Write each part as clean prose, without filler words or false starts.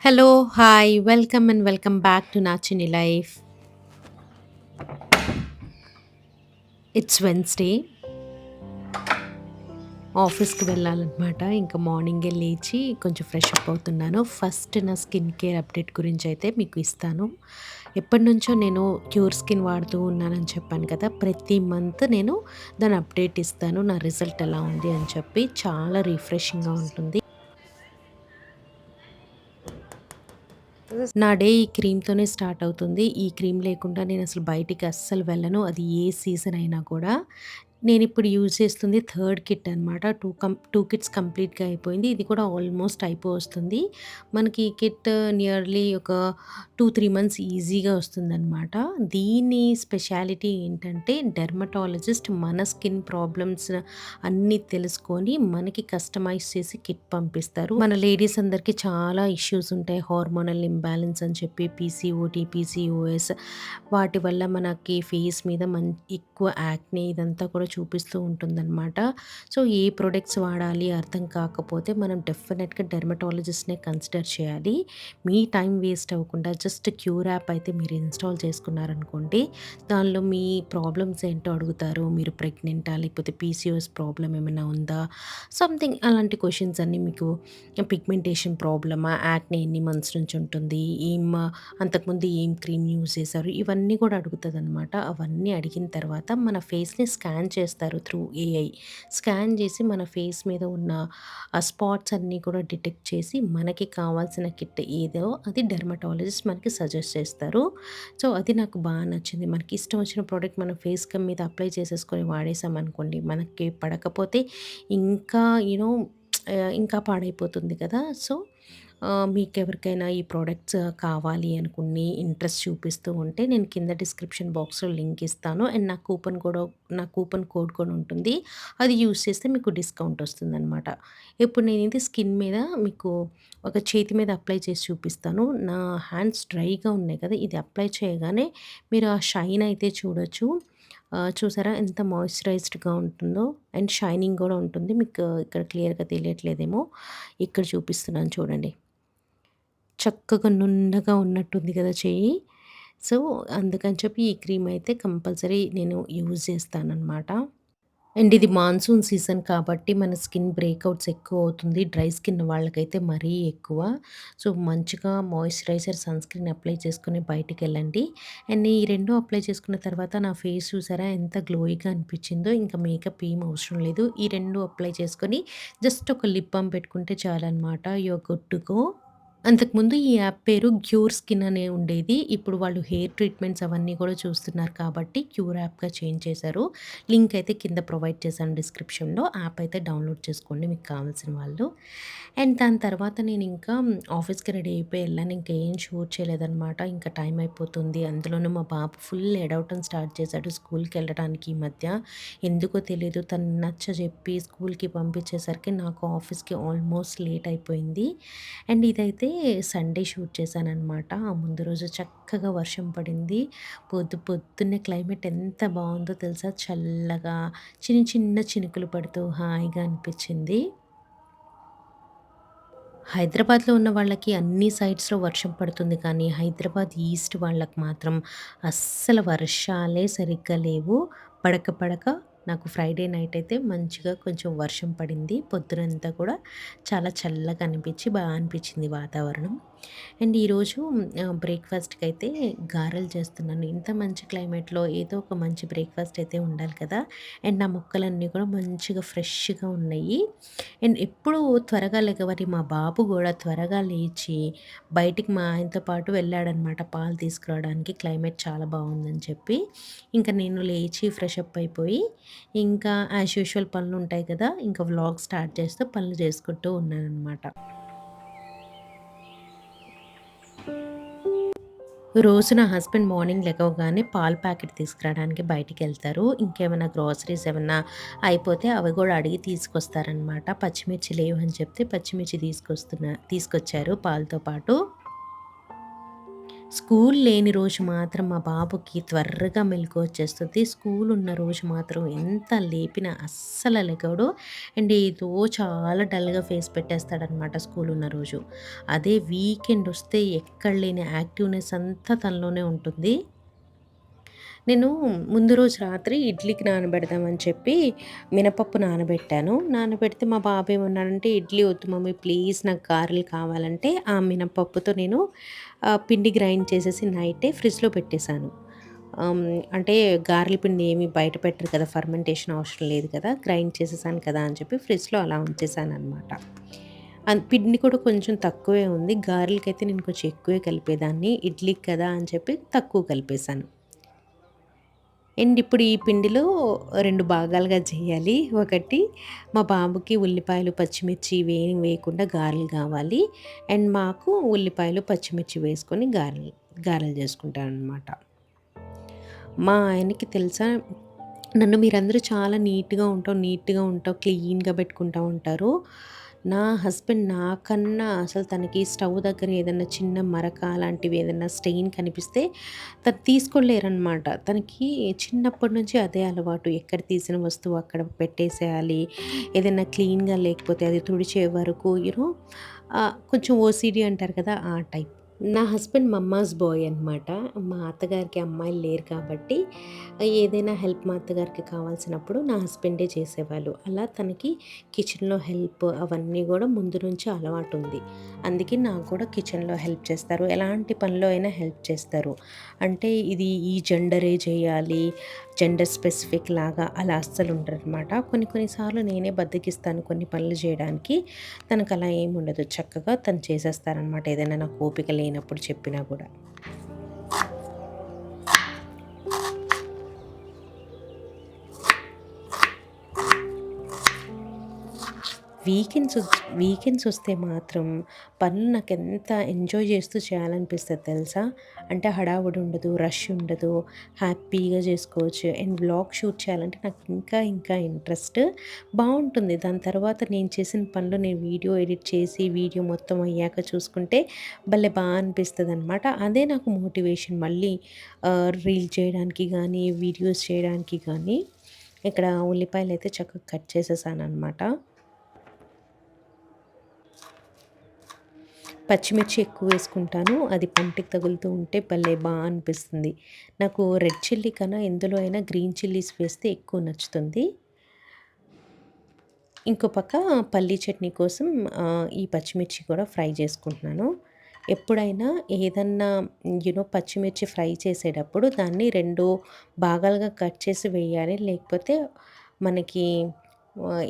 Hello, hi, welcome and welcome back to Nachini Life. It's Wednesday. ఆఫీస్‌కి వెళ్ళాలనమాట. ఇంక మార్నింగే లేచి కొంచెం ఫ్రెష్ అప్ అవుతున్నాను. ఫస్ట్ నా స్కిన్ కేర్ అప్డేట్ గురించయితే మీకు ఇస్తాను. ఎప్పటినుంచో నేను క్యూర్ స్కిన్ వాడుతూ ఉన్నానని చెప్పాను కదా! ప్రతి మంత్ నేను దాని అప్డేట్ ఇస్తాను. నా రిజల్ట్ ఎలా ఉంది అని చెప్పి. చాలా రిఫ్రెషింగ్‌గా ఉంటుంది. నా డే ఈ క్రీమ్‌తోనే స్టార్ట్ అవుతుంది. ఈ క్రీమ్ లేకుండా నేనసలు బయటికి అస్సలు వెళ్ళను. అది ఏ సీజన్ అయినా కూడా. నేనిప్పుడు యూజ్ చేస్తుంది థర్డ్ కిట్ అనమాట. 2 కిట్స్ కంప్లీట్‌గా అయిపోయింది. ఇది కూడా ఆల్మోస్ట్ అయిపోవస్తుంది. మనకి ఈ కిట్ నియర్లీ ఒక 2, 3 మంత్స్ ఈజీగా వస్తుందనమాట. దీని స్పెషాలిటీ ఏంటంటే డెర్మటాలజిస్ట్ మన స్కిన్ ప్రాబ్లమ్స్ అన్నీ తెలుసుకొని మనకి కస్టమైజ్ చేసి కిట్ పంపిస్తారు. మన లేడీస్ అందరికీ చాలా ఇష్యూస్ ఉంటాయి. హార్మోనల్ ఇంబాలెన్స్ అని చెప్పి పీసీఓడీ, పీసీఓఎస్ వాటి వల్ల మనకి ఫేస్ మీద ఎక్కువ యాక్నే ఇదంతా కూడా చూపిస్తూ ఉంటుందనమాట. సో, ఏ ప్రొడక్ట్స్ వాడాలి అర్థం కాకపోతే మనం డెఫినెట్‌గా డెర్మటాలజిస్ట్‌నే కన్సిడర్ చేయాలి. మీ టైం వేస్ట్ అవ్వకుండా జస్ట్ క్యూర్ యాప్ అయితే మీరు ఇన్‌స్టాల్ చేసుకున్నారనుకోండి. దానిలో మీ ప్రాబ్లమ్స్ ఏంటో అడుగుతారు. మీరు ప్రెగ్నెంటా? లేకపోతే పీసీఓఎస్ ప్రాబ్లమ్ ఏమైనా ఉందా? సంథింగ్ అలాంటి క్వెషన్స్ అన్నీ మీకు పిగ్మెంటేషన్ ప్రాబ్లమా? యాక్నే ఎన్ని మంత్స్ నుంచి ఉంటుంది? అంతకుముందు ఏం క్రీమ్ యూజ్ చేశారు? ఇవన్నీ కూడా అడుగుతదనమాట. అవన్నీ అడిగిన తర్వాత మన ఫేస్‌ని స్కాన్ చేస్తారు త్రూ ఏఐ. స్కాన్ చేసి మన ఫేస్ మీద ఉన్న ఆ స్పాట్స్ అన్నీ కూడా డిటెక్ట్ చేసి మనకి కావాల్సిన కిట్ ఏదో అది డెర్మటాలజిస్ట్ మనకి సజెస్ట్ చేస్తారు. సో, అది నాకు నచ్చింది. మనకి ఇష్టం వచ్చిన ప్రోడక్ట్ మన ఫేస్ మీద అప్లై చేసేసుకొని వాడేసామనుకోండి, మనకి పడకపోతే ఇంకా ఇంకా పాడైపోతుంది కదా! సో, మీకెవరికైనా ఈ ప్రొడక్ట్స్ కావాలి అనుకుని ఇంట్రెస్ట్ చూపిస్తూ ఉంటే నేను కింద డిస్క్రిప్షన్ బాక్స్‌లో లింక్ ఇస్తాను. అండ్ నా కూపన్ కోడ్ కూడా ఉంటుంది. అది యూజ్ చేస్తే మీకు డిస్కౌంట్ వస్తుందనమాట. ఇప్పుడు నేను ఇది స్కిన్ మీద మీకు ఒక చేతి మీద అప్లై చేసి చూపిస్తాను. నా హ్యాండ్స్ డ్రైగా ఉన్నాయి కదా! ఇది అప్లై చేయగానే మీరు ఆ షైన్ అయితే చూడొచ్చు. చూసారా ఎంత మాయిశ్చరైజ్డ్‌గా ఉంటుందో అండ్ షైనింగ్ గూడా ఉంటుంది. మీకు ఇక్కడ క్లియర్‌గా తెలియట్లేదేమో. ఇక్కడ చూపిస్తున్నాను చూడండి. చక్కగా నున్నగా ఉన్నట్టుంది కదా చెయ్యి. సో, అందుకని చెప్పి ఈ క్రీమ్ అయితే కంపల్సరీ నేను యూజ్ చేస్తాననమాట. అండ్ ఇది మాన్సూన్ సీజన్ కాబట్టి మన స్కిన్ బ్రేకౌట్స్ ఎక్కువవుతుంది. డ్రై స్కిన్ వాళ్ళకైతే మరీ ఎక్కువ. సో, మంచిగా మాయిశ్చరైజర్, సన్ స్క్రీన్ అప్లై చేసుకొని బయటికెళ్ళండి. అండ్ ఈ 2 అప్లై చేసుకున్న తర్వాత నా ఫేస్ చూసారా ఎంత గ్లోయిగా అనిపించిందో. ఇంకా మేకప్ ఏం అవసరం లేదు. ఈ 2 అప్లై చేసుకొని జస్ట్ ఒక లిప్ బామ్ పెట్టుకుంటే చాలనమాట. You are good to go. అంతకుముందు ఈ యాప్ పేరు క్యూర్ స్కిన్ అనే ఉండేది. ఇప్పుడు వాళ్ళు హెయిర్ ట్రీట్మెంట్స్ అవన్నీ కూడా చూస్తున్నారు కాబట్టి క్యూర్ యాప్‌గా చేంజ్ చేశారు. లింక్ అయితే కింద ప్రొవైడ్ చేశాను డిస్క్రిప్షన్‌లో. యాప్ అయితే డౌన్‌లోడ్ చేసుకోండి మీకు కావాల్సిన వాళ్ళు. అండ్ దాని తర్వాత నేనింకా ఆఫీస్‌కి రెడీ అయిపోయి ఎళ్ళాను. ఇంక ఏం షూట్ చేయలేదనమాట. ఇంకా టైం అయిపోతుంది. అందులోనూ మా బాబు ఫుల్ ఏడవటం స్టార్ట్ చేశాడు స్కూల్‌కెళ్ళడానికి ఈ మధ్య. ఎందుకో తెలీదు తను నచ్చజెప్పి స్కూల్‌కి పంపించేసరికి నాకు ఆఫీస్‌కి ఆల్మోస్ట్ లేట్ అయిపోయింది. అండ్ ఇదైతే సండే షూట్ చేశాననమాట. ఆ ముందు రోజు చక్కగా వర్షం పడింది. పొద్దున్నే క్లైమేట్ ఎంత బావుందో తెలుసా? చల్లగా చిన్న చిన్న చినుకులు పడుతూ హాయిగా అనిపిచ్చింది. హైదరాబాద్‌లో ఉన్న వాళ్ళకి అన్ని సైడ్స్‌లో వర్షం పడుతుంది కానీ, హైదరాబాద్ ఈస్ట్ వాళ్ళకి మాత్రం అస్సలు వర్షాలే సరిగ్గా లేవు. పడక పడక నాకు ఫ్రైడే నైట్ అయితే మంచిగా కొంచెం వర్షం పడింది. పొద్దునంతా కూడా చాలా చల్లగా అనిపించి అనిపించింది వాతావరణం. అండ్ ఈరోజు బ్రేక్‌ఫాస్ట్‌కైతే గారెలు చేస్తున్నాను. ఇంత మంచి క్లైమేట్‌లో ఏదో ఒక మంచి బ్రేక్‌ఫాస్ట్ అయితే ఉండాలి కదా! అండ్ నా ముక్కలన్నీ కూడా మంచిగా ఫ్రెష్‌గా ఉన్నాయి. అండ్ ఎప్పుడు త్వరగా లెగవని మా బాబు గూడా త్వరగా లేచి బయటికి మా ఆయనతో పాటు వెళ్ళాడనమాట పాలు తీసుకురావడానికి. క్లైమేట్ చాలా బావుందని చెప్పి. ఇంక నేను లేచి ఫ్రెష్ అప్ అయిపోయి, ఇంకా యాజ్ యూజువల్ పనులుంటాయి కదా! ఇంకా వ్లాగ్ స్టార్ట్ చేస్తూ పనులు చేసుకుంటూ ఉన్నాననమాట. రోజు నా హస్బెండ్ మార్నింగ్ లెగవగానే పాల ప్యాకెట్ తీసుకురావడానికి బయటికెళ్తారు. ఇంకేమైనా గ్రోసరీస్ ఏమన్నా అయిపోతే అవి గూడా అడిగి తీసుకొస్తారనమాట. పచ్చిమిర్చి లేవని చెప్తే పచ్చిమిర్చి తీసుకొచ్చారు పాలతో పాటు. స్కూల్ లేని రోజు మాత్రం మా బాబుకి త్వరగా మెలుకువ వచ్చేస్తది. స్కూల్ ఉన్న రోజు మాత్రం ఎంత లేపినా అస్సలు లెగవడు. అండ్ ఏదో చాలా డల్‌గా ఫేస్ పెట్టేస్తాడనమాట స్కూల్ ఉన్న రోజు. అదే వీకెండ్ వస్తే ఎక్కడ లేని యాక్టివ్‌నెస్ అంతా తనలోనే ఉంటుంది. నేను ముందు రోజు రాత్రి ఇడ్లీకి నానబెడదామని చెప్పి మినపప్పు నానబెట్టాను. నానబెడితే మా బాబు ఏమన్నాడంటే, "ఇడ్లీ వద్దు మమ్మీ ప్లీజ్ నాకు గారెలు కావాలంటే" ఆ మినపప్పుతో నేను పిండి గ్రైండ్ చేసేసి నైటే ఫ్రిడ్జ్‌లో పెట్టేశాను. అంటే గారెల పిండి ఏమి బయట పెట్టరు కదా! ఫర్మెంటేషన్ అవసరం లేదు కదా! గ్రైండ్ చేసేసాను కదా! అని చెప్పి ఫ్రిడ్జ్‌లో అలా ఉంచేసాననమాట. పిండి కూడా కొంచెం తక్కువే ఉంది. గారెలకైతే నేను కొంచెం ఎక్కువే కలిపేదాన్ని. ఇడ్లీకి కదా అని చెప్పి తక్కువ కలిపేశాను. అండ్ ఇప్పుడు ఈ పిండిలో 2 భాగాలుగా చేయాలి. ఒకటి మా బాబుకి ఉల్లిపాయలు, పచ్చిమిర్చి ఇవేమి వేయకుండా గారెలు కావాలి. అండ్ మాకు ఉల్లిపాయలు, పచ్చిమిర్చి వేసుకొని గారెలు గారెలు చేసుకుంటాననమాట. మా ఆయనకి తెలుసా నన్ను మీరందరూ చాలా నీట్‌గా ఉంటావు, క్లీన్‌గా పెట్టుకుంటా ఉంటారు. నా హస్బెండ్ నాకన్నా అసలు తనకి స్టవ్ దగ్గర ఏదన్నా చిన్న మరక అలాంటివి ఏదన్నా స్టెయిన్ కనిపిస్తే తను తీసుకోలేరనమాట. తనకి చిన్నప్పటి నుంచి అదే అలవాటు. ఎక్కడ తీసిన వస్తువు అక్కడ పెట్టేసేయాలి. ఏదైనా క్లీన్‌గా లేకపోతే అది తుడిచే వరకు కొంచెం ఓసీడీ అంటారు కదా! ఆ టైప్. నా హస్బెండ్ మమ్మాస్ బాయ్ అనమాట. మా అత్తగారికి అమ్మాయిలు లేరు కాబట్టి, ఏదైనా హెల్ప్ మా అత్తగారికి కావాల్సినప్పుడు నా హస్బెండే చేసేవాళ్ళు. అలా తనకి కిచెన్‌లో హెల్ప్ అవన్నీ గూడా ముందు నుంచి అలవాటుంది. అందుకే నాకు కూడా కిచెన్‌లో హెల్ప్ చేస్తారు. ఎలాంటి పనిలో అయినా హెల్ప్ చేస్తారు. అంటే ఇది ఈ జెండరే చేయాలి, జెండర్ స్పెసిఫిక్ లాగా అలా అస్సలు ఉండరనమాట. కొన్ని కొన్ని సార్లు నేనే బద్ధకిస్తాను కొన్ని పనులు జేయడానికి. తనకలా ఏముండదు. చక్కగా తను చేసేస్తారనమాట. ఏదైనా నాకు ఓపిక లేనప్పుడు చెప్పినా గూడా. వీకెండ్స్ వీకెండ్స్ వస్తే మాత్రం పనులు నాకెంత ఎంజాయ్ చేస్తూ చేయాలనిపిస్తది తెలుసా? అంటే హడావుడి ఉండదు, రష్ ఉండదు, హ్యాపీగా చేసుకోవచ్చు. అండ్ వ్లాగ్ షూట్ చేయాలంటే నాకు ఇంకా ఇంట్రెస్ట్. బావుంటుంది. దాని తర్వాత నేను చేసిన పనులు నేను వీడియో ఎడిట్ చేసి, వీడియో మొత్తం అయ్యాక చూసుకుంటే భలే అనిపిస్తదనమాట. అదే నాకు మోటివేషన్ మళ్ళీ రీల్ చేయడానికి గానీ, వీడియోస్ చేయడానికి గానీ. ఇక్కడ ఉల్లిపాయలైతే చక్కగా కట్ చేసేసాననమాట. పచ్చిమిర్చి ఎక్కువ వేసుకుంటాను. అది పంటికి తగులుతూ ఉంటే భలే అనిపిస్తుంది. నాకు రెడ్ చిల్లీ కన్నా ఎందులో అయినా గ్రీన్ చిల్లీస్ వేస్తే ఎక్కువ నచ్చుతుంది. ఇంకో పక్క పల్లీ చట్నీ కోసం ఈ పచ్చిమిర్చి కూడా ఫ్రై చేసుకుంటున్నాను. ఎప్పుడైనా ఏదన్నా పచ్చిమిర్చి ఫ్రై చేసేటప్పుడు దాన్ని 2 భాగాలుగా కట్ చేసి వేయాలి. లేకపోతే మనకి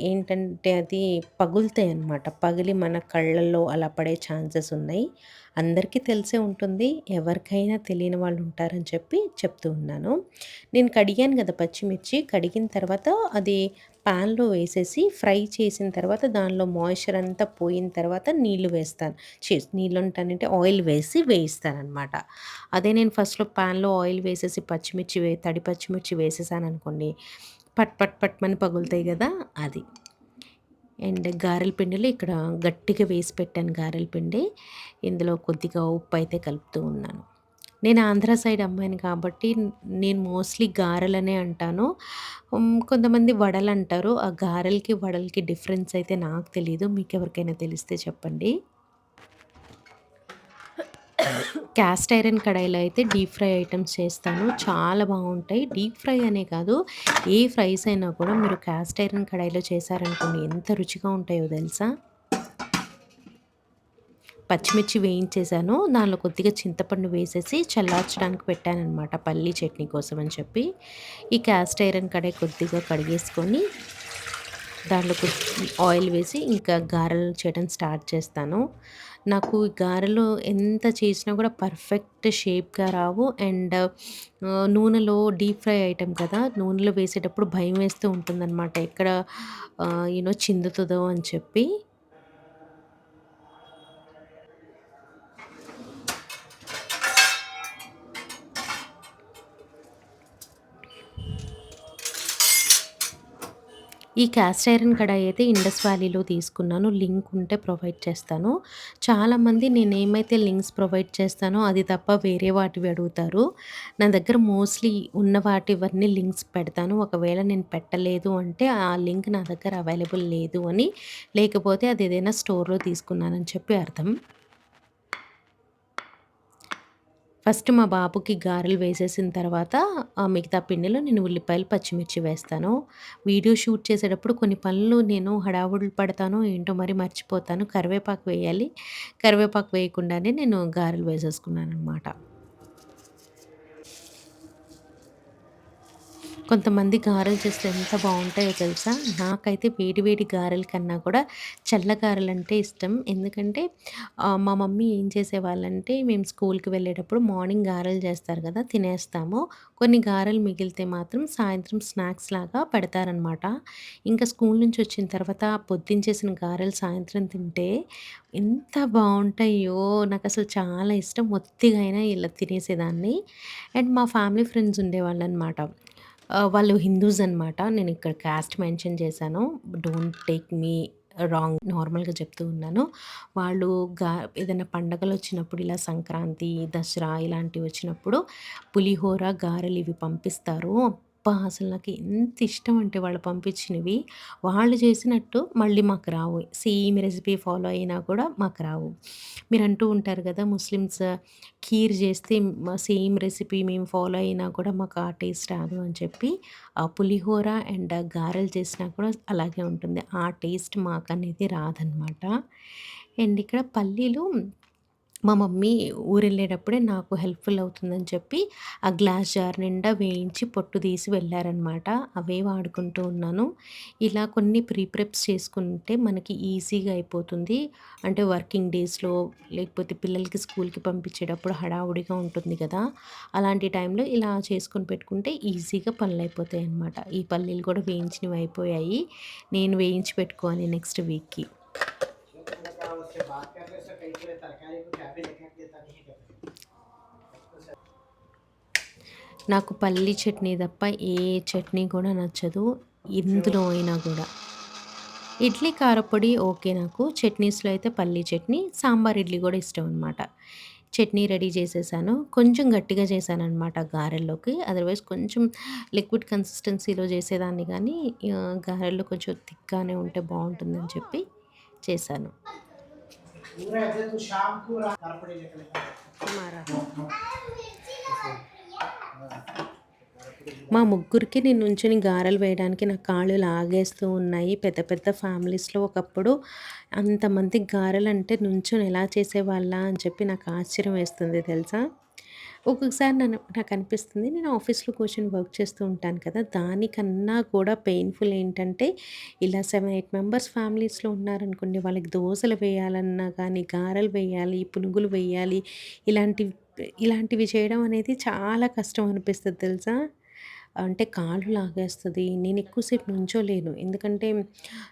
ఏంటంటే అది పగులుతాయన్నమాట. పగిలి మన కళ్ళల్లో అలా పడే ఛాన్సెస్ ఉన్నాయి. అందరికీ తెలిసే ఉంటుంది. ఎవరికైనా తెలియని వాళ్ళు ఉంటారని చెప్పి చెప్తూ ఉన్నాను. నేను కడిగాను గదా పచ్చిమిర్చి. కడిగిన తర్వాత అది పాన్‌లో వేసేసి ఫ్రై చేసిన తర్వాత దానిలో మాయిశ్చర్ అంతా పోయిన తర్వాత నీళ్లు వేస్తాను. నీళ్లంటానంటే ఆయిల్ వేసి వేయిస్తాననమాట. అదే నేను ఫస్ట్‌లో పాన్‌లో ఆయిల్ వేసేసి తడి పచ్చిమిర్చి వేసేసాననుకోండి పట్ మని పగులుతాయి గదా! అది. అండ్ గారెల పిండిలో ఇక్కడ గట్టిగా వేసి పెట్టాను గారెల పిండి. ఇందులో కొద్దిగా ఉప్పయితే కలుపుతూ ఉన్నాను. నేను ఆంధ్ర సైడ్ అమ్మాయిని కాబట్టి నేను మోస్ట్‌లీ గారెలనే అంటాను. కొంతమంది వడలంటారు. ఆ గారెలకి, వడలకి డిఫరెన్స్ అయితే నాకు తెలీదు. మీకెవరికైనా తెలిస్తే చెప్పండి. క్యాస్ట్ ఐరన్ కడాయిలో అయితే డీప్ ఫ్రై ఐటెమ్స్ చేస్తాను. చాలా బావుంటాయి. డీప్ ఫ్రై అనే కాదు, ఏ ఫ్రైస్ అయినా కూడా మీరు క్యాస్ట్ ఐరన్ కడాయిలో చేశారనుకోండి ఎంత రుచిగా ఉంటాయో తెలుసా? పచ్చిమిర్చి వేయించేసాను. దానిలో కొద్దిగా చింతపండు వేసేసి చల్లార్చడానికి పెట్టాననమాట పల్లీ చట్నీ కోసం అని చెప్పి. ఈ క్యాస్ట్ ఐరన్ కడాయి కొద్దిగా కడిగేసుకొని దాంట్లో ఆయిల్ వేసి ఇంకా గారెలు చేయడం స్టార్ట్ చేస్తాను. నాకు ఈ గారెలు ఎంత చేసినా కూడా పర్ఫెక్ట్ షేప్‌గా రావు. అండ్ నూనెలో డీప్ ఫ్రై ఐటెమ్ కదా! నూనెలో వేసేటప్పుడు భయమేస్తూ ఉంటుందనమాట. ఎక్కడ చిందుతదో అని చెప్పి. ఈ క్యాస్ట్ ఐరన్ కడాయి అయితే ఇండస్ వ్యాలీలో తీసుకున్నాను. లింక్ ఉంటే ప్రొవైడ్ చేస్తాను. చాలామంది నేనేమైతే లింక్స్ ప్రొవైడ్ చేస్తానో అది తప్ప వేరే వాటివి అడుగుతారు. నా దగ్గర మోస్ట్‌లీ ఉన్న వాటివన్నీ లింక్స్ పెడతాను. ఒకవేళ నేను పెట్టలేదు అంటే ఆ లింక్ నా దగ్గర అవైలబుల్ లేదు అని, లేకపోతే అది ఏదైనా స్టోర్‌లో తీసుకున్నానని చెప్పి అర్థం. ఫస్ట్ మా బాబుకి గారెలు వేసేసిన తర్వాత మిగతా పిండిలో నేను ఉల్లిపాయలు, పచ్చిమిర్చి వేస్తాను. వీడియో షూట్ చేసేటప్పుడు కొన్ని పనులు నేను హడావుడి పడతానో ఏంటో మరి మర్చిపోతాను. కరివేపాకు వేయాలి. కరివేపాకు వేయకుండానే నేను గారెలు వేసేసుకున్నాననమాట. కొంతమంది గారెలు చేస్తే ఎంత బావుంటాయో తెలుసా? నాకైతే వేడి వేడి గారెల కన్నా కూడా చల్ల గారెలంటే ఇష్టం. ఎందుకంటే మా మమ్మీ ఏం చేసేవాళ్ళంటే మేము స్కూల్‌కి వెళ్ళేటప్పుడు మార్నింగ్ గారెలు చేస్తారు కదా! తినేస్తాము. కొన్ని గారెలు మిగిలితే మాత్రం సాయంత్రం స్నాక్స్‌లాగా పెడతారనమాట. ఇంకా స్కూల్ నుంచి వచ్చిన తర్వాత పొద్దున చేసిన గారెలు సాయంత్రం తింటే ఎంత బావుంటాయో! నాకసలు చాలా ఇష్టం. ఒత్తిగా అయినా ఇలా తినేసేదాన్ని. అండ్ మా ఫ్యామిలీ ఫ్రెండ్స్ ఉండేవాళ్ళనమాట. వాళ్ళు హిందూస్ అనమాట. నేనిక్కడ కాస్ట్ మెన్షన్ చేశాను. డోంట్ టేక్ మీ రాంగ్, నార్మల్‌గా చెప్తూ ఉన్నాను. వాళ్ళు గా ఏదైనా పండగలొచ్చినప్పుడు ఇలా సంక్రాంతి, దసరా ఇలాంటివొచ్చినప్పుడు పులిహోర, గారెలు ఇవి పంపిస్తారు. అబ్బా! అసలు నాకు ఎంత ఇష్టం అంటే వాళ్ళు పంపించినవి. వాళ్ళు చేసినట్టు మళ్ళీ మాకు రావు. సేమ్ రెసిపీ ఫాలో అయినా కూడా మాకు రావు. మీరంటూ ఉంటారు కదా! ముస్లిమ్స్ ఖీర్ చేస్తే సేమ్ రెసిపీ మేము ఫాలో అయినా కూడా మాకు ఆ టేస్ట్ రాదు అని చెప్పి, ఆ పులిహోర అండ్ గారెలు చేసినా కూడా అలాగే ఉంటుంది. ఆ టేస్ట్ మాకనేది రాదనమాట. అండ్ ఇక్కడ పల్లీలు మా మమ్మీ ఊరెళ్ళేటప్పుడే నాకు హెల్ప్‌ఫుల్ అవుతుందని చెప్పి, ఆ గ్లాస్ జార్ నిండా వేయించి పొట్టు తీసి వెళ్ళారనమాట. అవే వాడుకుంటూ ఉన్నాను. ఇలా కొన్ని ప్రెప్స్ చేసుకుంటే మనకి ఈజీగా అయిపోతుంది. అంటే వర్కింగ్ డేస్‌లో లేకపోతే పిల్లలకి స్కూల్‌కి పంపించేటప్పుడు హడావుడిగా ఉంటుంది కదా! అలాంటి టైంలో ఇలా చేసుకొని పెట్టుకుంటే ఈజీగా పనులయిపోతాయనమాట. ఈ పల్లీలు కూడా వేయించినవి అయిపోయాయి. నేను వేయించి పెట్టుకోవాలి నెక్స్ట్ వీక్‌కి. क्या उससे बात करने से कई पूरे तरकारी को क्या भी लिखने देता नहीं है क्या? నాకు పల్లీ చట్నీ తప్ప ఏ చట్నీ కూడా నచ్చదు. ఎందులో అయినా గూడా. ఇడ్లీ కారప్పొడి ఓకే నాకు. చట్నీస్‌లో అయితే పల్లీ చట్నీ, సాంబార్ ఇడ్లీ గూడా ఇష్టం అనమాట. చట్నీ రెడీ చేసేసాను. కొంచెం గట్టిగా చేశాననమాట గారెల్లోకి. అదర్‌వైజ్ కొంచెం లిక్విడ్ కన్సిస్టెన్సీలో చేసేదాన్ని గానీ, గారెలు కొంచెం థిక్‌గానే ఉంటే బావుంటుందని చెప్పి చేశాను. पूरा ऐसे तू शाम को कार पड़ी निकलेगा हमारा మా ముగ్గురికి నేను నుంచొని గారెలు వేయడానికి నా కాళ్ళు లాగేస్తూ ఉన్నాయి. పెద్ద పెద్ద ఫ్యామిలీస్‌లో ఒకప్పుడు అంతమందికి గారెలంటే నుంచొని ఎలా చేసేవాళ్ళా అని చెప్పి నాకు ఆశ్చర్యం వేస్తుంది తెలుసా? ఒక్కొక్కసారి నాకనిపిస్తుంది నేను ఆఫీస్‌లో కూర్చొని వర్క్ చేస్తూ ఉంటాను కదా! దానికన్నా కూడా పెయిన్‌ఫుల్ ఏంటంటే ఇలా 7, 8 మెంబర్స్ ఫ్యామిలీస్‌లో ఉన్నారనుకోండి వాళ్ళకి దోసలు వేయాలన్నా కానీ, గారెలు వేయాలి, పునుగులు వేయాలి ఇలాంటివి ఇలాంటివి చేయడం అనేది చాలా కష్టం అనిపిస్తది తెలుసా? అంటే కాళ్ళు లాగేస్తది. నేను ఎక్కువ సేపు నుంచోలేను. ఎందుకంటే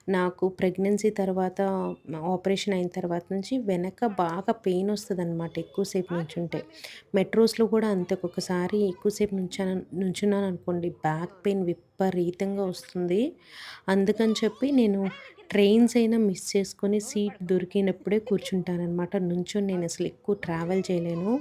నాకు ప్రెగ్నెన్సీ తర్వాత ఆపరేషన్ అయిన తర్వాత నుంచి వెనక బాగా పెయిన్ వస్తదనమాట ఎక్కువ సేపు నుంచుంటే. మెట్రోస్‌లో కూడా అంతే ఒక్కొక్కసారి ఎక్కువ సేపు నుంచున్నాననుకోండి బ్యాక్ పెయిన్ విపరీతంగా వస్తుంది. అందుకని చెప్పి నేను ట్రైన్స్ అయినా మిస్ చేసుకొని సీట్ దొరికినప్పుడే కూర్చుంటాననమాట. నుంచొని నేనసలు ఎక్కువ ట్రావెల్ చేయలేను.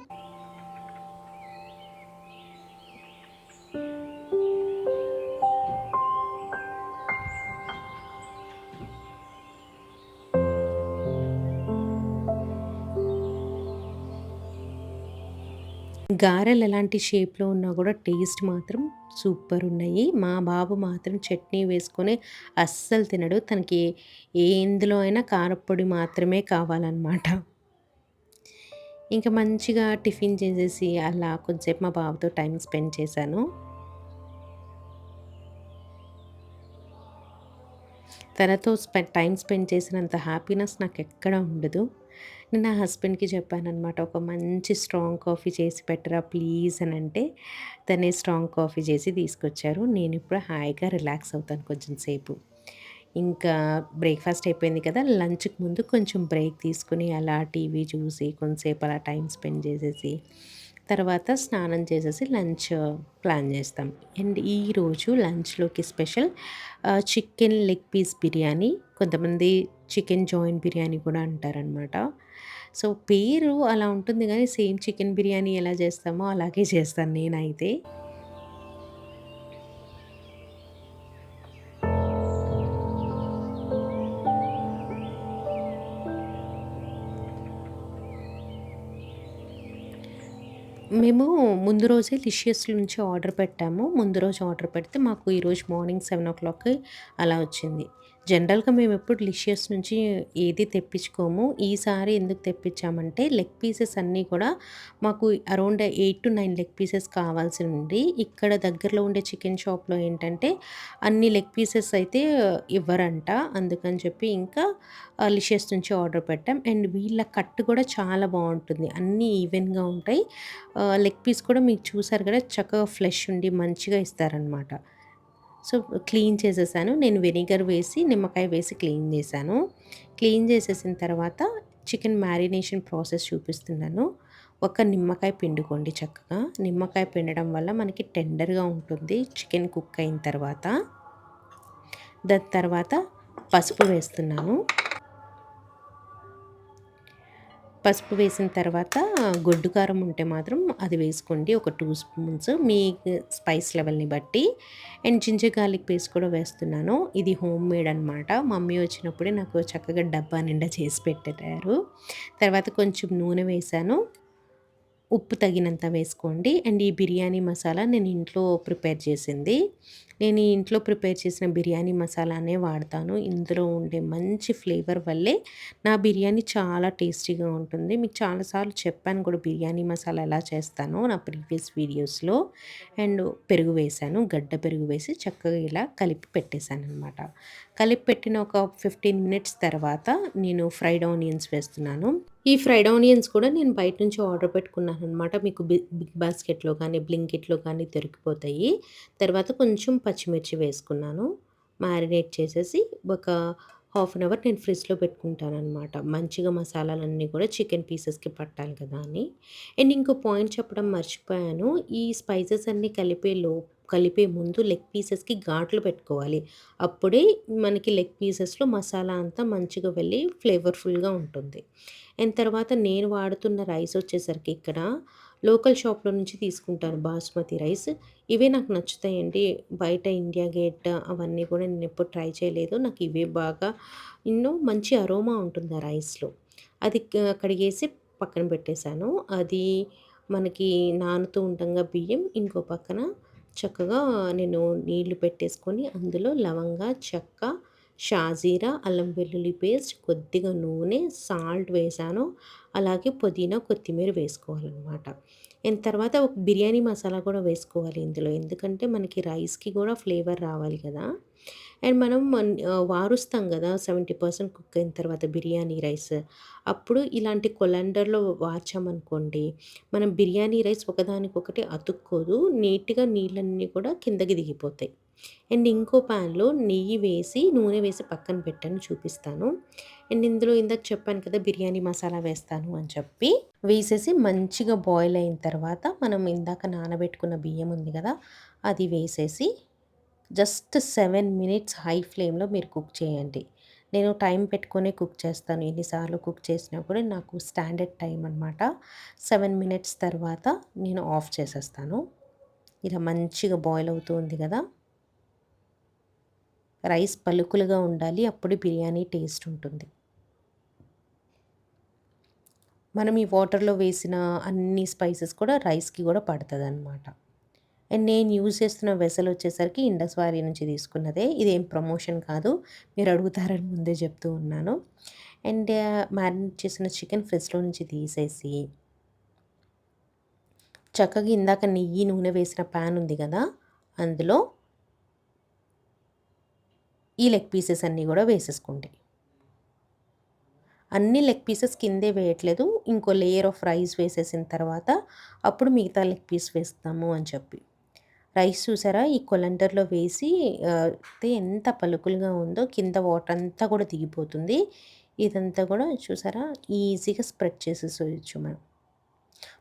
గారెలు ఎలాంటి షేప్‌లో ఉన్నా గూడా టేస్ట్ మాత్రం సూపరున్నాయి. మా బాబు మాత్రం చట్నీ వేసుకొని అస్సలు తినడు. తనకి ఎందులో అయినా కారప్పొడి మాత్రమే కావాలనమాట. ఇంక మంచిగా టిఫిన్ చేసేసి అలా కొంసేపు మా బాబుతో టైమ్ స్పెండ్ చేశాను. తనతో టైమ్ స్పెండ్ చేసినంత హ్యాపీనెస్ నాకెక్కడ ఉండదు. నేను నా హస్బెండ్‌కి చెప్పాననమాట. ఒక మంచి స్ట్రాంగ్ కాఫీ చేసి పెట్టరా ప్లీజ్ అనంటే, తనే స్ట్రాంగ్ కాఫీ చేసి తీసుకొచ్చారు. నేనిప్పుడు హాయిగా రిలాక్స్ అవుతాను కొంచెం సేపు. ఇంకా బ్రేక్‌ఫాస్ట్ అయిపోయింది కదా! లంచ్‌కి ముందు కొంచెం బ్రేక్ తీసుకొని అలా టీవీ చూసి కొంతసేపు అలా టైమ్ స్పెండ్ చేసేసి, తర్వాత స్నానం చేసేసి లంచ్ ప్లాన్ చేస్తాం. అండ్ ఈరోజు లంచ్‌లోకి special chicken leg piece biryani, కొంతమంది చికెన్ జాయింట్ బిర్యానీ కూడా అంటారనమాట. సో, పేరు అలా ఉంటుంది గానీ సేమ్ చికెన్ బిర్యానీ ఎలా చేస్తామో అలాగే చేస్తాను నేనైతే. మేము ముందు రోజే లిషియస్ నుంచి ఆర్డర్ పెట్టాము. ముందు రోజు ఆర్డర్ పెడితే మాకు ఈరోజు మార్నింగ్ 7:00కి అలా వచ్చింది. జనరల్‌గా మేమెప్పుడు లిషియస్ నుంచి ఏది తెప్పించుకోము. ఈసారి ఎందుకు తెప్పించామంటే లెగ్ పీసెస్ అన్నీ కూడా మాకు అరౌండ్ 8-9 లెగ్ పీసెస్ కావాల్సి ఉంది. ఇక్కడ దగ్గరలో ఉండే చికెన్ షాప్‌లో ఏంటంటే అన్ని లెగ్ పీసెస్ అయితే ఇవ్వరంట. అందుకని చెప్పి ఇంకా లిషియస్ నుంచి ఆర్డర్ పెట్టాం. అండ్ వీళ్ళ కట్ కూడా చాలా బావుంటుంది. అన్నీ ఈవెన్‌గా ఉంటాయి. లెగ్ పీస్ కూడా మీకు చూసారు కదా! చక్కగా ఫ్లెష్ ఉండి మంచిగా ఇస్తారనమాట. సో, క్లీన్ చేసేసాను. నేను వెనిగర్ వేసి, నిమ్మకాయ వేసి క్లీన్ చేశాను. క్లీన్ చేసేసిన తర్వాత చికెన్ మ్యారినేషన్ ప్రాసెస్ చూపిస్తున్నాను. ఒక నిమ్మకాయ పిండుకోండి చక్కగా. నిమ్మకాయ పిండడం వల్ల మనకి టెండర్‌గా ఉంటుంది చికెన్ కుక్ అయిన తర్వాత. దాని తర్వాత పసుపు వేస్తున్నాను. పసుపు వేసిన తర్వాత గొడ్డు కారం ఉంటే మాత్రం అది వేసుకోండి. ఒక 2 స్పూన్స్ మీ స్పైస్ లెవెల్‌ని బట్టి. అండ్ జింజర్ గార్లిక్ పేస్ట్ కూడా వేస్తున్నాను. ఇది హోమ్ మేడ్ అనమాట. మమ్మీ వచ్చినప్పుడే నాకు చక్కగా డబ్బా నిండా చేసి పెట్టారు. తర్వాత కొంచెం నూనె వేశాను. ఉప్పు తగినంత వేసుకోండి. అండ్ ఈ బిర్యానీ మసాలా నేను ఇంట్లో ప్రిపేర్ చేసింది. నేను ఈ ఇంట్లో ప్రిపేర్ చేసిన బిర్యానీ మసాలానే వాడతాను. ఇందులో ఉండే మంచి ఫ్లేవర్ వల్లే నా బిర్యానీ చాలా టేస్టీగా ఉంటుంది. మీకు చాలా సార్లు చెప్పాను కూడా బిర్యానీ మసాలా ఎలా చేస్తానో నా ప్రీవియస్ వీడియోస్‌లో. అండ్ పెరుగు వేశాను. గడ్డ పెరుగు వేసి చక్కగా ఇలా కలిపి పెట్టేశాననమాట. కలిపి పెట్టిన ఒక 15 మినిట్స్ తర్వాత నేను ఫ్రైడ్ ఆనియన్స్ వేస్తున్నాను. ఈ ఫ్రైడ్ ఆనియన్స్ కూడా నేను బయట నుంచి ఆర్డర్ పెట్టుకున్నాననమాట. మీకు బిగ్ బాస్కెట్‌లో కానీ, బ్లింకిట్‌లో కానీ దొరికిపోతాయి. తర్వాత కొంచెం పచ్చిమిర్చి వేసుకున్నాను. మ్యారినేట్ చేసేసి ఒక హాఫ్ అన్ అవర్ నేను ఫ్రిడ్జ్‌లో పెట్టుకుంటాననమాట. మంచిగా మసాలాలన్నీ కూడా చికెన్ పీసెస్‌కి పట్టాలి కదా అని. అండ్ ఇంకో పాయింట్ చెప్పడం మర్చిపోయాను. ఈ స్పైసెస్ అన్నీ కలిపే ముందు లెగ్ పీసెస్‌కి ఘాట్లు పెట్టుకోవాలి. అప్పుడే మనకి లెగ్ పీసెస్‌లో మసాలా అంతా మంచిగా వెళ్ళి ఫ్లేవర్‌ఫుల్‌గా ఉంటుంది. అండ్ తర్వాత నేను వాడుతున్న రైస్ వచ్చేసరికి ఇక్కడ లోకల్ షాప్‌లో నుంచి తీసుకుంటాను బాస్మతి రైస్. ఇవే నాకు నచ్చుతాయండి. బయట ఇండియా గేట్ అవన్నీ కూడా నేనెప్పుడు ట్రై చేయలేదు. నాకు ఇవే బాగా మంచి అరోమా ఉంటుంది ఆ రైస్‌లో. అది కడిగేసి పక్కన పెట్టేశాను. అది మనకి నానుతూ ఉండంగా బియ్యం, ఇంకో పక్కన చక్కగా నేను నీళ్లు పెట్టేసుకొని అందులో లవంగా, చెక్క, షాజీరా, అల్లం వెల్లుల్లి పేస్ట్, కొద్దిగా నూనె, సాల్ట్ వేశాను. అలాగే పుదీనా, కొత్తిమీర వేసుకోవాలనమాట. అండ్ తర్వాత ఒక బిర్యానీ మసాలా కూడా వేసుకోవాలి ఇందులో. ఎందుకంటే మనకి రైస్‌కి కూడా ఫ్లేవర్ రావాలి కదా! అండ్ మనం వారుస్తాం గదా! 70% కుక్ అయిన తర్వాత బిర్యానీ రైస్. అప్పుడు ఇలాంటి కొలండర్‌లో వార్చామనుకోండి, మనం బిర్యానీ రైస్ ఒకదానికొకటి అతుక్కోదు. నీట్‌గా నీళ్ళన్నీ కూడా కిందకి దిగిపోతాయి. అండ్ ఇంకో పాన్‌లో నెయ్యి వేసి, నూనె వేసి పక్కన పెట్టాను చూపిస్తాను. అండ్ ఇందులో ఇందాక చెప్పాను కదా! బిర్యానీ మసాలా వేస్తాను అని చెప్పి. వేసేసి మంచిగా బాయిల్ అయిన తర్వాత మనం ఇందాక నానబెట్టుకున్న బియ్యం ఉంది గదా! అది వేసేసి జస్ట్ 7 మినిట్స్ హై ఫ్లేమ్‌లో మీరు కుక్ చేయండి. నేను టైం పెట్టుకొనే కుక్ చేస్తాను. ఎన్ని సార్లు కుక్ చేసినా కూడా నాకు స్టాండర్డ్ టైమ్ అనమాట. 7 మినిట్స్ తర్వాత నేను ఆఫ్ చేసేస్తాను. ఇలా మంచిగా బాయిల్ అవుతూ ఉంది గదా! రైస్ పలుకులుగా ఉండాలి. అప్పుడు బిర్యానీ టేస్ట్ ఉంటుంది. మనం ఈ వాటర్‌లో వేసిన అన్ని స్పైసెస్ కూడా రైస్‌కి గూడా పడతదనమాట. అండ్ నేను యూజ్ చేస్తున్న వెసల్ వచ్చేసరికి ఇండస్ వ్యాలీ నుంచి తీసుకున్నదే. ఇదేం ప్రమోషన్ కాదు. మీరు అడుగుతారని ముందే చెప్తూ ఉన్నాను. అండ్ మ్యారినేట్ చేసిన చికెన్ ఫ్రిడ్జ్‌లో నుంచి తీసేసి, చక్కగా ఇందాక నెయ్యి, నూనె వేసిన పాన్ ఉంది గదా! అందులో ఈ లెగ్ పీసెస్ అన్నీ గూడా వేసేసుకోండి. అన్ని లెగ్ పీసెస్ కిందే వేయట్లేదు. ఇంకో లేయర్ ఆఫ్ రైస్ వేసేసిన తర్వాత, అప్పుడు మిగతా లెగ్ పీస్ వేస్తాము అని చెప్పి. రైస్ చూసారా? ఈ కొలండర్‌లో వేసి అయితే ఎంత పలుకులుగా ఉందో కింద వాటర్ అంతా కూడా దిగిపోతుంది. ఇదంతా కూడా చూసారా? ఈజీగా స్ప్రెడ్ చేసేసేయొచ్చు మనం.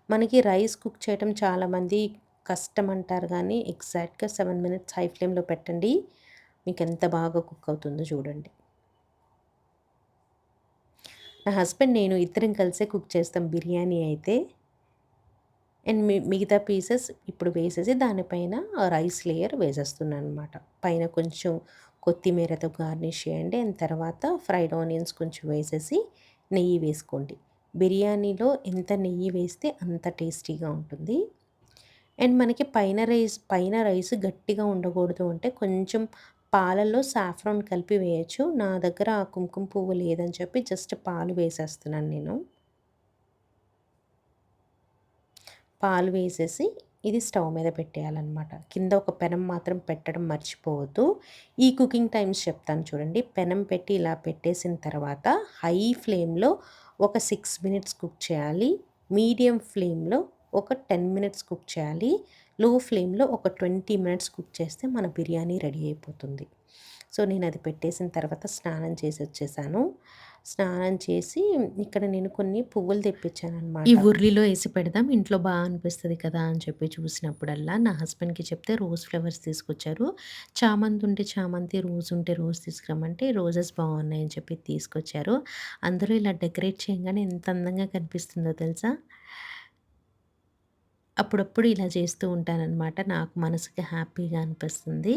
మనకి రైస్ కుక్ చేయడం చాలామంది కష్టం అంటారు గానీ, ఎగ్జాక్ట్‌గా 7 మినిట్స్ హై ఫ్లేమ్‌లో పెట్టండి. మీకెంత బాగా కుక్ అవుతుందో చూడండి. నా హస్బెండ్, నేను ఇద్దరం కలిసే కుక్ చేస్తాం బిర్యానీ అయితే. అండ్ మిగతా పీసెస్ ఇప్పుడు వేసేసి దానిపైన రైస్ లేయర్ వేసేస్తున్నాననమాట. పైన కొంచెం కొత్తిమీరతో గార్నిష్ చేయండి. అండ్ తర్వాత ఫ్రైడ్ ఆనియన్స్ కొంచెం వేసేసి నెయ్యి వేసుకోండి. బిర్యానీలో ఎంత నెయ్యి వేస్తే అంత టేస్టీగా ఉంటుంది. అండ్ మనకి పైన రైస్ గట్టిగా ఉండకూడదు అంటే కొంచెం పాలల్లో సాఫ్రాన్ కలిపి వేయొచ్చు. నా దగ్గర ఆ కుంకుమ పువ్వు లేదని చెప్పి జస్ట్ పాలు వేసేస్తున్నాను నేను. పాలు వేసేసి ఇది స్టవ్ మీద పెట్టేయాలనమాట. కింద ఒక పెనం మాత్రం పెట్టడం మర్చిపోవద్దు. ఈ కుకింగ్ టైమ్స్ చెప్తాను చూడండి. పెనం పెట్టి ఇలా పెట్టేసిన తర్వాత హై ఫ్లేమ్‌లో ఒక 6 మినిట్స్ కుక్ చేయాలి. మీడియం ఫ్లేమ్‌లో ఒక 10 మినిట్స్ కుక్ చేయాలి. లో ఫ్లేమ్‌లో ఒక 20 మినిట్స్ కుక్ చేస్తే మన బిర్యానీ రెడీ అయిపోతుంది. సో, నేనది పెట్టేసిన తర్వాత స్నానం చేసొచ్చేసాను. స్నానం చేసి ఇక్కడ నేను కొన్ని పువ్వులు తెప్పించాననమాట. ఈ ఉర్లిలో ఏసి పెడదాం ఇంట్లో అనిపిస్తది కదా అని చెప్పి చూసినప్పుడల్లా నా హస్బెండ్‌కి చెప్తే రోజ్ ఫ్లవర్స్ తీసుకొచ్చారు. చామంతి ఉంటే చామంతి, రోజ్ ఉంటే రోజ్ తీసుకురమ్మంటే రోజెస్ బాగున్నాయని చెప్పి తీసుకొచ్చారు. అందరూ ఇలా డెకరేట్ చేయంగానే ఎంత అందంగా కనిపిస్తుందో తెలుసా? అప్పుడప్పుడు ఇలా చేస్తూ ఉంటాననమాట. నాకు మనసుకి హ్యాపీగా అనిపిస్తుంది.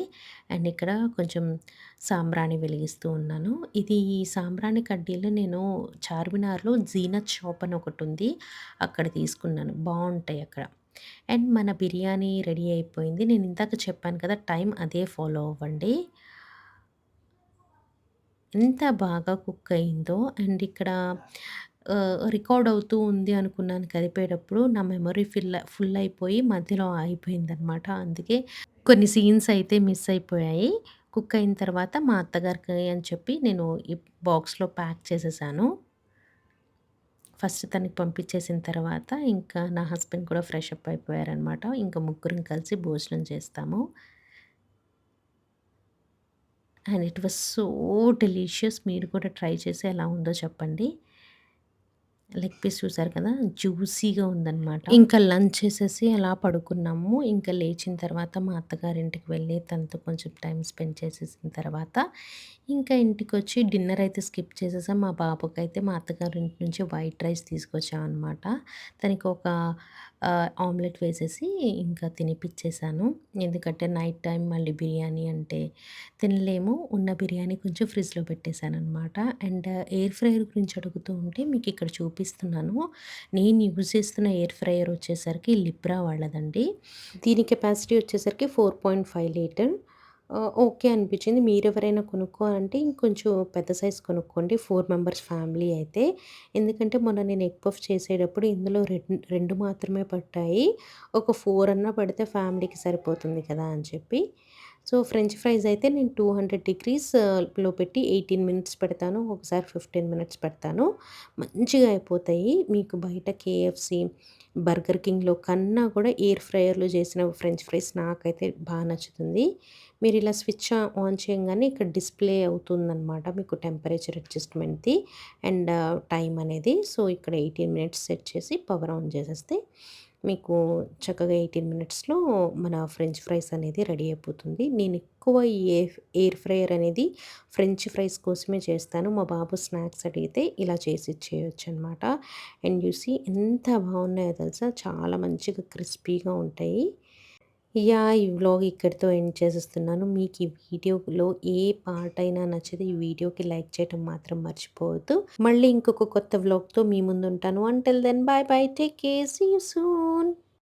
అండ్ ఇక్కడ కొంచెం సాంబ్రాణి వెలిగిస్తూ ఉన్నాను. ఇది ఈ సాంబ్రాణి కడ్డీలు నేను చార్మినార్‌లో జీనత్ షాప్ అని ఒకటుంది. అక్కడ తీసుకున్నాను. బావుంటాయి అక్కడ. అండ్ మన బిర్యానీ రెడీ అయిపోయింది. నేను ఇందాక చెప్పాను కదా! టైం అదే ఫాలో అవ్వండి. ఎంత బాగా కుక్ అయిందో. అండ్ ఇక్కడ రికార్డ్ అవుతూ ఉంది అనుకున్నాను కదిపేటప్పుడు. నా మెమరీ ఫుల్ అయిపోయి మధ్యలో ఆగిపోయిందనమాట. అందుకే కొన్ని సీన్స్ అయితే మిస్ అయిపోయాయి. కుక్ అయిన తర్వాత మా అత్తగారికి అని చెప్పి నేను ఈ బాక్స్‌లో ప్యాక్ చేసేసాను. ఫస్ట్ తనకి పంపించేసిన తర్వాత ఇంకా నా హస్బెండ్ కూడా ఫ్రెష్ అప్ అయిపోయారనమాట. ఇంక ముగ్గురం కలిసి భోజనం చేస్తాము. And it was so delicious. మీరు కూడా ట్రై చేసి ఎలా ఉందో చెప్పండి. లెగ్ పీస్ చూసారు కదా! జ్యూసీగా ఉందనమాట. ఇంకా లంచ్ చేసేసి అలా పడుకున్నాము. ఇంకా లేచిన తర్వాత మా అత్తగారింటికి వెళ్ళి తనతో కొంచెం టైమ్ స్పెండ్ చేసేసిన తర్వాత ఇంకా ఇంటికొచ్చి డిన్నర్ అయితే స్కిప్ చేసేసాం. మా బాబుకైతే మా అత్తగారింటి నుంచి వైట్ రైస్ తీసుకొచ్చామనమాట. తనకి ఒక ఆమ్లెట్ వేసేసి ఇంకా తినిపిచ్చేసాను. ఎందుకంటే నైట్ టైమ్ మళ్ళీ బిర్యానీ అంటే తినలేము. ఉన్న బిర్యానీ కొంచెం ఫ్రిడ్జ్‌లో పెట్టేసాననమాట. అండ్ ఎయిర్ ఫ్రైయర్ గురించి అడుగుతూ ఉంటే మీకిక్కడ చూపిస్తున్నాను. నేను యూజ్ చేస్తున్న ఎయిర్ ఫ్రైయర్ వచ్చేసరికి లిబ్రా వాళ్ళదండి. దీని కెపాసిటీ వచ్చేసరికి 4.5 లీటర్. ఓకే అనిపించింది. మీరెవరైనా కొనుక్కోవాలంటే ఇంకొంచెం పెద్ద సైజ్ కొనుక్కోండి. 4 మెంబర్స్ ఫ్యామిలీ అయితే. ఎందుకంటే మొన్న నేను ఎగ్ పఫ్ చేసేటప్పుడు ఇందులో 2 మాత్రమే పట్టాయి. ఒక 4 అన్నా పడితే ఫ్యామిలీకి సరిపోతుంది కదా అని చెప్పి. సో, ఫ్రెంచ్ ఫ్రైస్ అయితే నేను 200 డిగ్రీస్ లో పెట్టి 18 మినిట్స్ పెడతాను. ఒకసారి 15 మినిట్స్ పెడతాను. మంచిగా అయిపోతాయి. మీకు బయట కేఎఫ్‌సి, బర్గర్ కింగ్‌లో కన్నా కూడా ఎయిర్ ఫ్రైయర్‌లో చేసిన ఫ్రెంచ్ ఫ్రైస్ నాకైతే నచ్చుతుంది. మీరిలా స్విచ్ ఆన్ చేయంగానే ఇక్కడ డిస్‌ప్లే అవుతుందనమాట. మీకు టెంపరేచర్ అడ్జస్ట్‌మెంట్‌ది అండ్ టైమ్ అనేది. సో, ఇక్కడ 18 మినిట్స్ సెట్ చేసి పవర్ ఆన్ చేసేస్తే మీకు చక్కగా 18 మినిట్స్‌లో మన ఫ్రెంచ్ ఫ్రైస్ అనేది రెడీ అయిపోతుంది. నేనెక్కువ ఈ ఎయిర్ ఫ్రైయర్ అనేది ఫ్రెంచ్ ఫ్రైస్ కోసమే చేస్తాను. మా బాబు స్నాక్స్ అడిగితే ఇలా చేసి ఇచ్చేయొచ్చనమాట. అండ్ యూ సీ ఎంత బాగున్నాయో తెలుసా! చాలా మంచిగా క్రిస్పీగా ఉంటాయి. యాహ్! ఈ వ్లాగ్ ఇక్కడితో ఎండ్ చేసేస్తున్నాను. మీకు ఈ వీడియోలో ఏ పార్ట్ అయినా నచ్చితే ఈ వీడియోకి లైక్ చేయటం మాత్రం మర్చిపోవద్దు. మళ్ళీ ఇంకొక కొత్త వ్లాగ్‌తో మీ ముందుంటాను. Until then bye bye. Take care. See you soon.